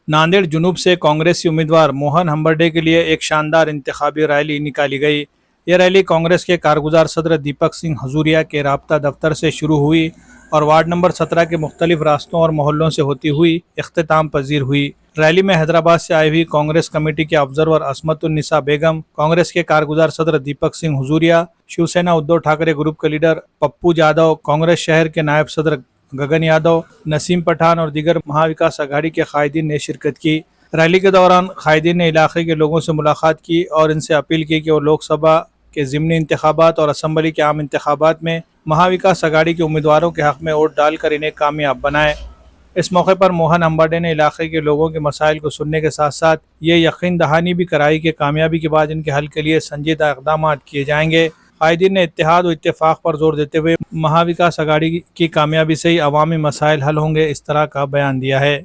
नांदेड़ जुनूब से कांग्रेसी उम्मीदवार मोहन हंबर्डे के लिए एक शानदार इंतखाबी रैली निकाली गई। ये रैली कांग्रेस के कारगुजार सदर दीपक सिंह हजूरिया के राब्ता दफ्तर से शुरू हुई और वार्ड नंबर 17 के मुख्तलिफ रास्तों और मोहल्लों से होती हुई इख्तिताम पजीर हुई। रैली में हैदराबाद से आई हुई कांग्रेस कमेटी के ऑब्जर्वर असमतुन्निसा बेगम, कांग्रेस के कारगुजार सदर दीपक सिंह हुजूरिया, शिवसेना उद्धव ठाकरे ग्रुप के लीडर पप्पू यादव, कांग्रेस शहर के नायब सदर गगन यादव, नसीम पठान और दीगर महाविकास अघाड़ी के कायदीन ने शिरकत की। रैली के दौरान कायदीन ने इलाके के लोगों से मुलाकात की और इनसे अपील की कि वो लोकसभा के ज़िमनी इंतखाबात और असम्बली के आम इंतखाबात में महाविकास अघाड़ी के उम्मीदवारों के हक में वोट डालकर इन्हें कामयाब बनाएं। इस मौके पर मोहन हंबर्डे ने इलाके के लोगों के मसाइल को सुनने के साथ साथ ये यकीन दहानी भी कराई कि कामयाबी के बाद इनके हल के लिए संजीदा इक़दाम किए जाएंगे। कायदीन ने इत्तेहाद और इत्तेफाक पर जोर देते हुए महाविकास अघाड़ी की कामयाबी से ही अवामी मसाइल हल होंगे, इस तरह का बयान दिया है।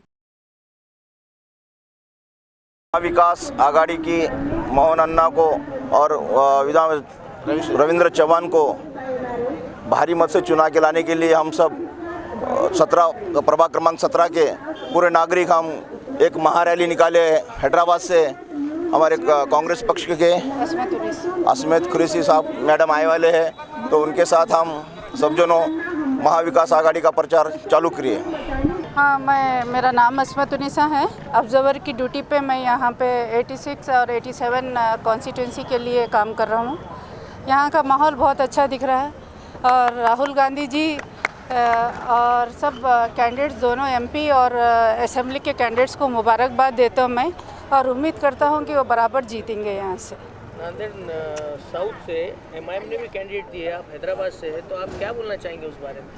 महाविकास आघाड़ी की मोहन अन्ना को और रविंद्र चौहान को भारी मत से चुना के लाने के लिए हम सब 17 प्रभाग क्रमांक 17 के पूरे नागरिक हम एक महारैली निकाले। हैदराबाद से हमारे कांग्रेस पक्ष के असमत कुरैशी साहब मैडम आए वाले हैं, तो उनके साथ हम सब जनों महाविकास आघाड़ी का प्रचार चालू करिए। हाँ, मेरा नाम असमतुन्निसा है। ऑब्जर्वर की ड्यूटी पे मैं यहाँ पे 86 और 87 कॉन्स्टिट्यूंसी के लिए काम कर रहा हूँ। यहाँ का माहौल बहुत अच्छा दिख रहा है और राहुल गांधी जी और सब कैंडिडेट्स दोनों एमपी और असेंबली के कैंडिडेट्स को मुबारकबाद देता हूँ मैं, और उम्मीद करता हूँ कि वो बराबर जीतेंगे। यहाँ से नांदेड़ साउथ से एमआईएम ने भी कैंडिडेट दिए, आप हैदराबाद से हैं, तो आप क्या बोलना चाहेंगे उस बारे में?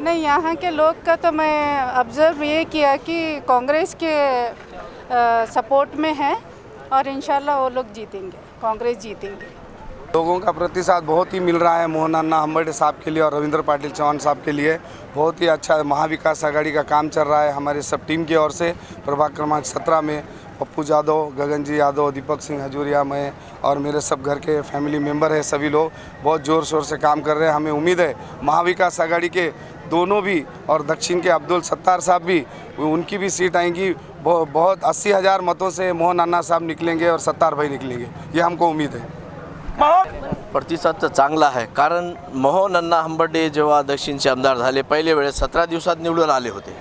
नहीं, यहाँ के लोग का तो मैं ऑब्ज़र्व ये किया कि कांग्रेस के सपोर्ट में है और इंशाल्लाह वो लोग जीतेंगे, कांग्रेस जीतेंगे। लोगों का प्रतिसाद बहुत ही मिल रहा है मोहन अन्ना हंबर्डे साहब के लिए और रविंद्र पाटिल चौहान साहब के लिए। बहुत ही अच्छा महाविकास आघाड़ी का काम चल रहा है हमारे सब टीम की ओर से। प्रभाग क्रमांक 17 में पप्पू यादव, गगन जी यादव, दीपक सिंह हजूरिया, मैं और मेरे सब घर के फैमिली मेंबर हैं, सभी लोग बहुत ज़ोर शोर से काम कर रहे हैं। हमें उम्मीद है महाविकास आघाड़ी के दोनों भी और दक्षिण के अब्दुल सत्तार साहब भी, उनकी भी सीट आएंगी। बहुत 80,000 मतों से मोहन अन्ना साहब निकलेंगे और सत्तार भाई निकलेंगे, ये हमको उम्मीद है। प्रतिसाद चांगला आहे, कारण मोहन अण्णा हंबर्डे जेव्हा दक्षिणचे आमदार झाले पहिले वेळेस 17 दिवसात निवडून आले होते।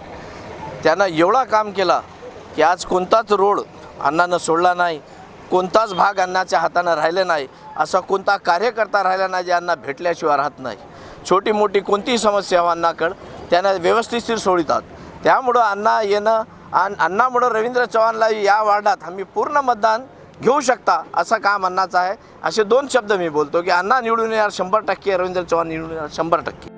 त्यांना एवढा काम केला की आज कोणताच रोड अण्णानं सोडला नाही, कोणताच भाग अण्णाच्या हातानं राहिला नाही, असा कोणता कार्यकर्ता राहिला नाही जे अण्णा भेटल्याशिवाय राहत नाही। छोटी मोठी कोणतीही समस्या अण्णाकडे त्यांना व्यवस्थित सोडतात। त्यामुळे अण्णा येणं आणि अण्णामुळे रवींद्र चव्हाणला या वार्डात आम्ही पूर्ण मतदान घेऊ शकता असं काम अण्णाचं आहे। असे 2 शब्द मी बोलतो की अण्णा निवडून येणार 100%, रवींद्र चव्हाण निवडून येणार 100%।